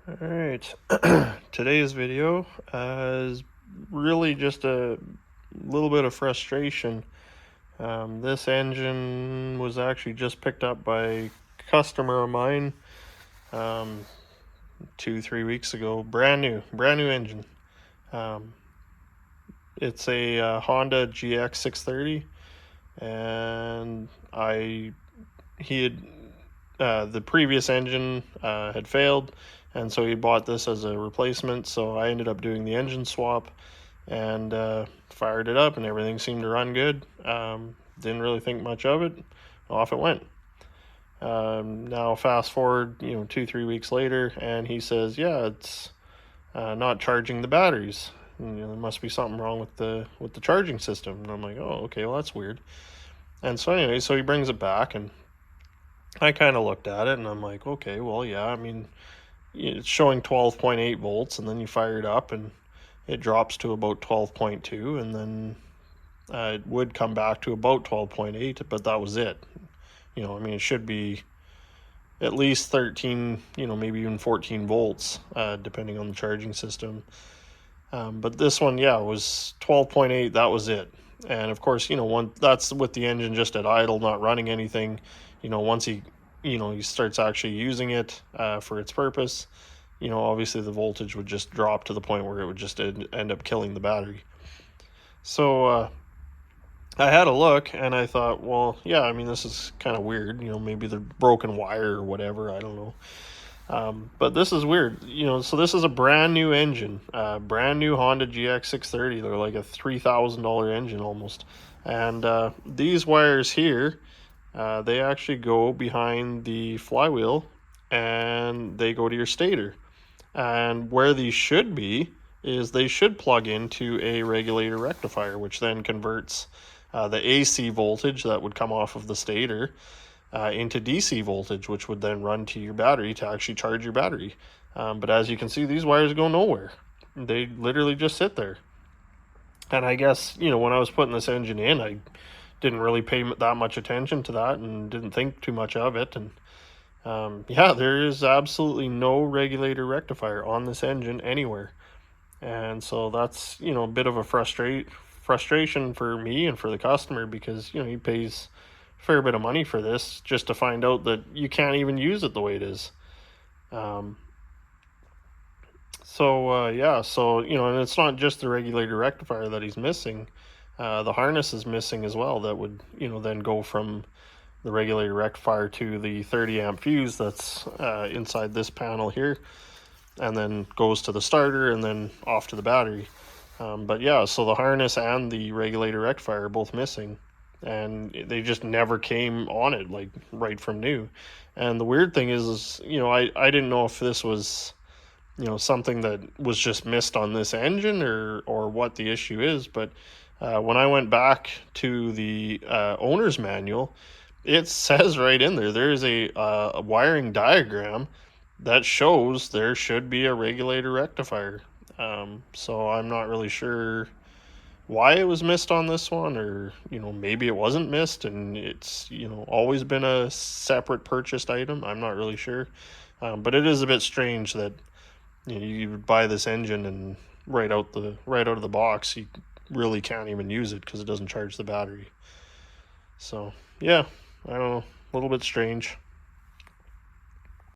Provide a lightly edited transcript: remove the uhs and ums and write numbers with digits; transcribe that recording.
Alright, today's video is really just a little bit of frustration. This engine was actually just picked up by a customer of mine 2-3 weeks ago. Brand new engine. Um, it's a Honda GX630, and the previous engine had failed, and so he bought this as a replacement. So I ended up doing the engine swap and fired it up, and everything seemed to run good. Didn't really think much of it. Off it went. Now fast forward, 2-3 weeks later, and he says, "Yeah, it's not charging the batteries. There must be something wrong with the charging system." And I'm like, "Oh, okay, well that's weird." And so anyway, so he brings it back, and I kind of looked at it, and I'm like, okay, well, yeah, I mean, it's showing 12.8 volts, and then you fire it up, and it drops to about 12.2, and then it would come back to about 12.8, but that was it. I mean, it should be at least 13, maybe even 14 volts, depending on the charging system. But this one, yeah, was 12.8. That was it. And of course, that's with the engine just at idle, not running anything. Once he starts actually using it for its purpose, obviously the voltage would just drop to the point where it would just end up killing the battery. So I had a look, and I thought, well, yeah, I mean, this is kind of weird. Maybe the broken wire or whatever. I don't know. But this is weird, so this is a brand new engine, brand new Honda GX630. They're like a $3,000 engine almost. And these wires here, they actually go behind the flywheel, and they go to your stator. And where these should be is they should plug into a regulator rectifier, which then converts the AC voltage that would come off of the stator into DC voltage, which would then run to your battery to actually charge your battery. But as you can see, these wires go nowhere. They literally just sit there. And I guess, when I was putting this engine in, I didn't really pay that much attention to that and didn't think too much of it. And yeah, there is absolutely no regulator rectifier on this engine anywhere. And so that's, a bit of a frustration for me and for the customer, because, he pays a fair bit of money for this just to find out that you can't even use it the way it is. Yeah, so, and it's not just the regulator rectifier that he's missing. The harness is missing as well. That would, then go from the regulator rectifier to the 30 amp fuse that's inside this panel here, and then goes to the starter and then off to the battery. But yeah, so the harness and the regulator rectifier are both missing, and they just never came on it, like right from new. And the weird thing is I didn't know if this was something that was just missed on this engine, or what the issue is. But when I went back to the owner's manual, it says right in there is a wiring diagram that shows there should be a regulator rectifier. So I'm not really sure why it was missed on this one, or maybe it wasn't missed and it's always been a separate purchased item. I'm not really sure. But it is a bit strange that you would buy this engine, and right out of the box you really can't even use it because it doesn't charge the battery. So yeah, I don't know, a little bit strange.